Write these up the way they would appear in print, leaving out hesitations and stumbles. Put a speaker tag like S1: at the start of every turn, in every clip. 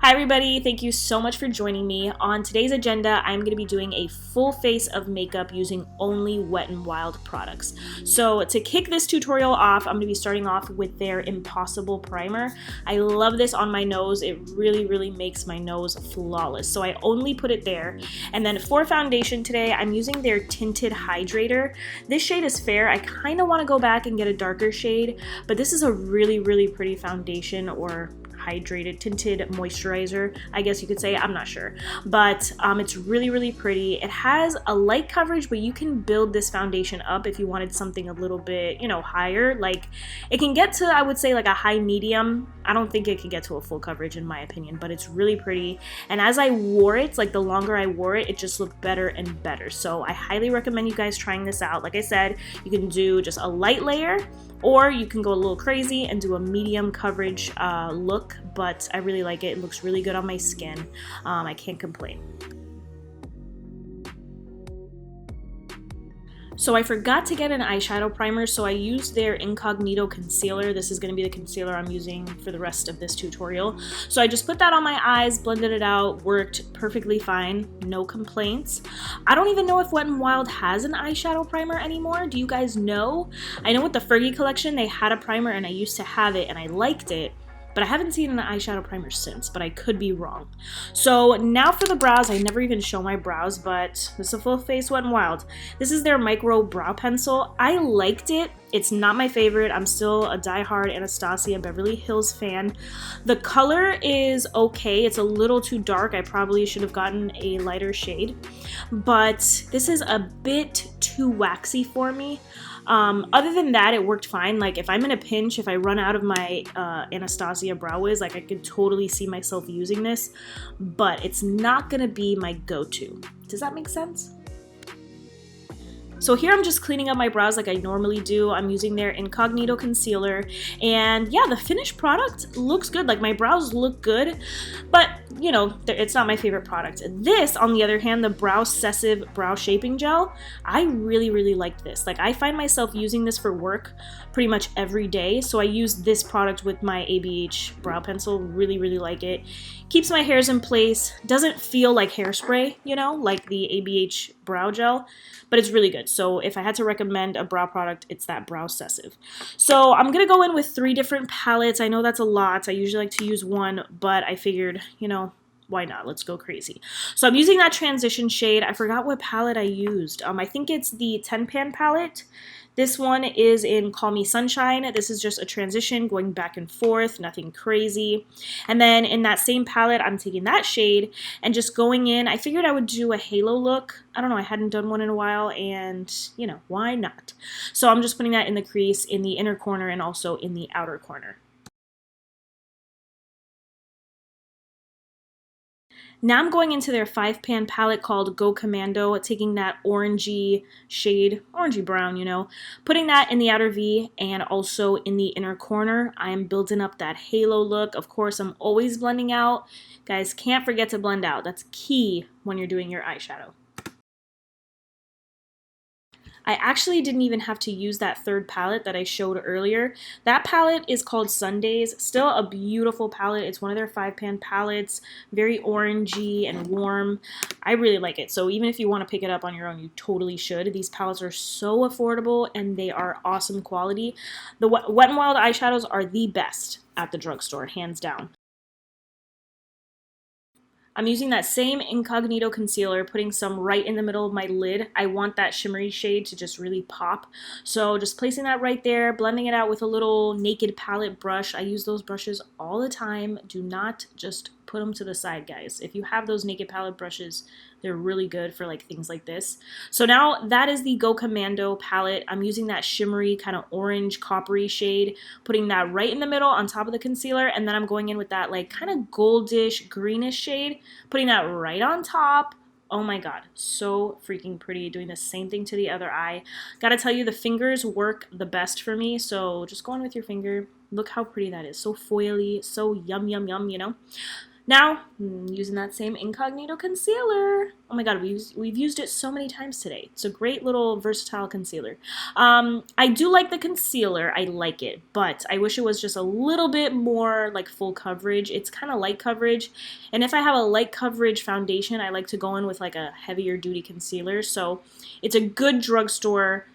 S1: Hi everybody, thank you so much for joining me. On today's agenda, I'm going to be doing a full face of makeup using only Wet n Wild products. So to kick this tutorial off, I'm going to be starting off with their Impossible Primer. I love this on my nose. It really makes my nose flawless. So I only put it there. And then for foundation today, I'm using their Tinted Hydrator. This shade is fair. I kind of want to go back and get a darker shade, but this is a really pretty foundation, or hydrated tinted moisturizer, I guess you could say. I'm not sure, but it's really pretty. It has a light coverage, but you can build this foundation up if you wanted something a little bit, higher. Like, it can get to, I would say, like a high medium. I don't think it can get to a full coverage in my opinion, but it's really pretty. And as I wore it, like the longer I wore it, it just looked better and better. So I highly recommend you guys trying this out. Like I said, you can do just a light layer, or you can go a little crazy and do a medium coverage look, but I really like it. It looks really good on my skin. I can't complain. So I forgot to get an eyeshadow primer, so I used their Incognito concealer. This is going to be the concealer I'm using for the rest of this tutorial. So I just put that on my eyes, blended it out, worked perfectly fine, no complaints. I don't even know if Wet n Wild has an eyeshadow primer anymore. Do you guys know? I know with the Fergie collection they had a primer and I used to have it and I liked it, but I haven't seen an eyeshadow primer since, but I could be wrong. So now for the brows, I never even show my brows, but this is a full face Wet n Wild. This is their micro brow pencil. I liked it. It's not my favorite. I'm still a diehard Anastasia Beverly Hills fan. The color is okay. It's a little too dark. I probably should have gotten a lighter shade, but this is a bit too waxy for me. Other than that, it worked fine. Like, if I'm in a pinch, if I run out of my Anastasia Brow Wiz, like, I could totally see myself using this, but it's not gonna be my go-to. Does that make sense? So here I'm just cleaning up my brows like I normally do. I'm using their Incognito concealer, and yeah, the finished product looks good. Like, my brows look good, but it's not my favorite product. This, on the other hand, the Brow-cessive Brow Shaping Gel, I really like this. Like, I find myself using this for work pretty much every day, so I use this product with my ABH brow pencil. Really like it. Keeps my hairs in place, doesn't feel like hairspray, like the ABH brow gel, but it's really good. So if I had to recommend a brow product, it's that Brow-cessive. So I'm gonna go in with 3 different palettes. I know that's a lot. I usually like to use one, but I figured, why not? Let's go crazy. So I'm using that transition shade. I forgot what palette I used. I think it's the 10-pan palette. This one is in Call Me Sunshine. This is just a transition going back and forth, nothing crazy. And then in that same palette, I'm taking that shade and just going in. I figured I would do a halo look. I don't know, I hadn't done one in a while, and why not? So I'm just putting that in the crease, in the inner corner, and also in the outer corner. Now I'm going into their 5-pan palette called Go Commando, taking that orangey shade, orangey brown, putting that in the outer V and also in the inner corner. I am building up that halo look. Of course, I'm always blending out. Guys, can't forget to blend out. That's key when you're doing your eyeshadow. I actually didn't even have to use that 3rd palette that I showed earlier. That palette is called Sundays. Still a beautiful palette. It's one of their 5-pan palettes. Very orangey and warm. I really like it. So even if you want to pick it up on your own, you totally should. These palettes are so affordable and they are awesome quality. The Wet n Wild eyeshadows are the best at the drugstore, hands down. I'm using that same Incognito concealer, putting some right in the middle of my lid. I want that shimmery shade to just really pop. So just placing that right there, blending it out with a little Naked palette brush. I use those brushes all the time. Do not just put them to the side, guys. If you have those Naked palette brushes, they're really good for like things like this. So now that is the Go Commando palette. I'm using that shimmery kind of orange coppery shade, putting that right in the middle on top of the concealer, and then I'm going in with that like kind of goldish greenish shade, putting that right on top. Oh my god, so freaking pretty. Doing the same thing to the other eye. Gotta tell you, the fingers work the best for me, so just go on with your finger. Look how pretty that is. So foily, so yum. Now, using that same Incognito concealer. Oh my god, we've used it so many times today. It's a great little versatile concealer. I do like the concealer. I like it, but I wish it was just a little bit more like full coverage. It's kind of light coverage, and if I have a light coverage foundation, I like to go in with like a heavier duty concealer. So it's a good drugstore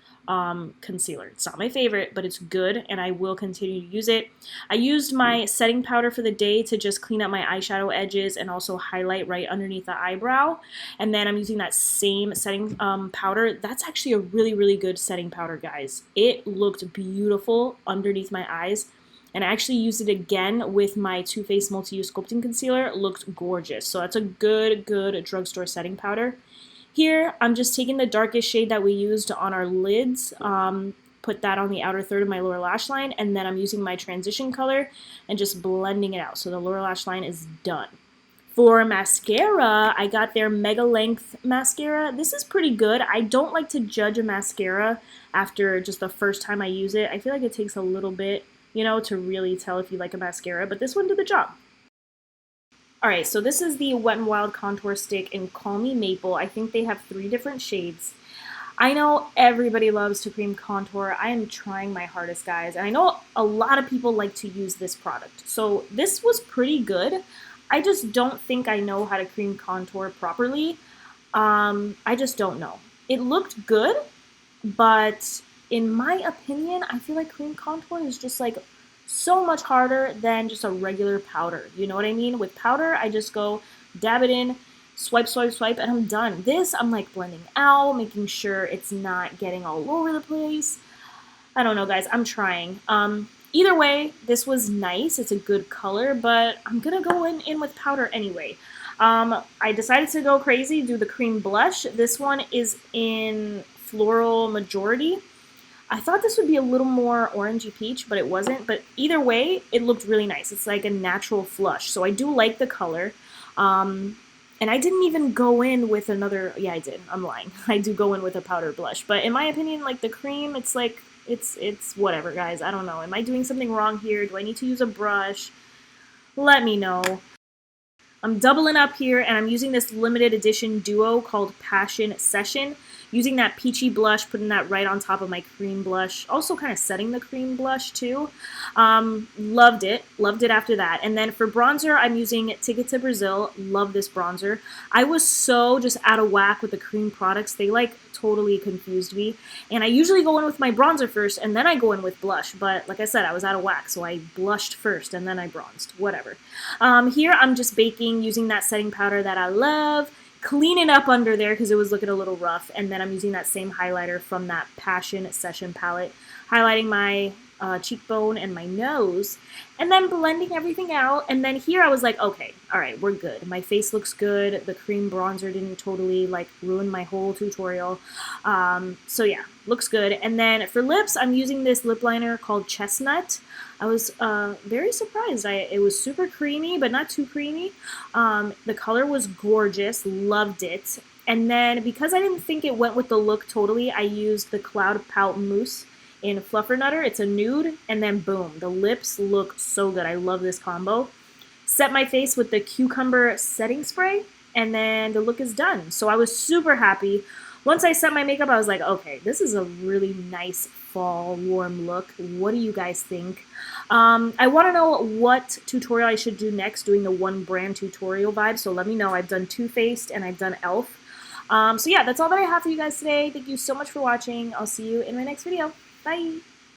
S1: concealer. It's not my favorite, but it's good, and I will continue to use it. I used my setting powder for the day to just clean up my eyeshadow edges and also highlight right underneath the eyebrow. And then I'm using that same setting powder. That's actually a really, really good setting powder, guys. It looked beautiful underneath my eyes. And I actually used it again with my Too Faced Multi-Use Sculpting Concealer. It looked gorgeous. So that's a good drugstore setting powder. Here, I'm just taking the darkest shade that we used on our lids, put that on the outer third of my lower lash line, and then I'm using my transition color and just blending it out. So the lower lash line is done. For mascara, I got their Mega Length mascara. This is pretty good. I don't like to judge a mascara after just the first time I use it. I feel like it takes a little bit, you know, to really tell if you like a mascara, but this one did the job. Alright, so this is the Wet n Wild Contour Stick in Call Me Maple. I think they have 3 different shades. I know everybody loves to cream contour. I am trying my hardest, guys. And I know a lot of people like to use this product. So this was pretty good. I just don't think I know how to cream contour properly. I just don't know. It looked good, but in my opinion, I feel like cream contour is just like so much harder than just a regular powder. You know what I mean? With powder, I just go dab it in, swipe, swipe, swipe, and I'm done. This, I'm like blending out, making sure it's not getting all over the place. I don't know, guys. I'm trying. Either way, this was nice. It's a good color, but I'm gonna go in with powder anyway. I decided to go crazy, do the cream blush. This one is in Floral Majority. I thought this would be a little more orangey peach, but it wasn't. But either way, it looked really nice. It's like a natural flush. So I do like the color. And I didn't even go in with another... Yeah, I did. I'm lying. I do go in with a powder blush. But in my opinion, like the cream, it's like... It's whatever, guys. I don't know. Am I doing something wrong here? Do I need to use a brush? Let me know. I'm doubling up here, and I'm using this limited edition duo called Passion Session. Using that peachy blush, putting that right on top of my cream blush. Also kind of setting the cream blush, too. Loved it. Loved it after that. And then for bronzer, I'm using Ticket to Brazil. Love this bronzer. I was so just out of whack with the cream products. They, like, totally confused me. And I usually go in with my bronzer first, and then I go in with blush. But, like I said, I was out of whack, so I blushed first, and then I bronzed. Whatever. Here, I'm just baking using that setting powder that I love. Clean it up under there because it was looking a little rough, and then I'm using that same highlighter from that Passion Session palette, highlighting my cheekbone and my nose, and then blending everything out. And then here I was like, okay, all right, we're good. My face looks good. The cream bronzer didn't totally like ruin my whole tutorial. So yeah, looks good. And then for lips, I'm using this lip liner called Chestnut. I was very surprised. It was super creamy, but not too creamy. The color was gorgeous. Loved it. And then because I didn't think it went with the look totally, I used the Cloud Pout Mousse in FLUFFERNUTTER. It's a nude, and then boom, the lips look so good. I love this combo. Set my face with the Cucumber setting spray, and then the look is done. So I was super happy. Once I set my makeup, I was like, okay, this is a really nice fall warm look. What do you guys think? I want to know what tutorial I should do next, doing the one brand tutorial vibe, so let me know. I've done Too Faced and I've done e.l.f. So yeah, that's all that I have for you guys today. Thank you so much for watching. I'll see you in my next video. Bye!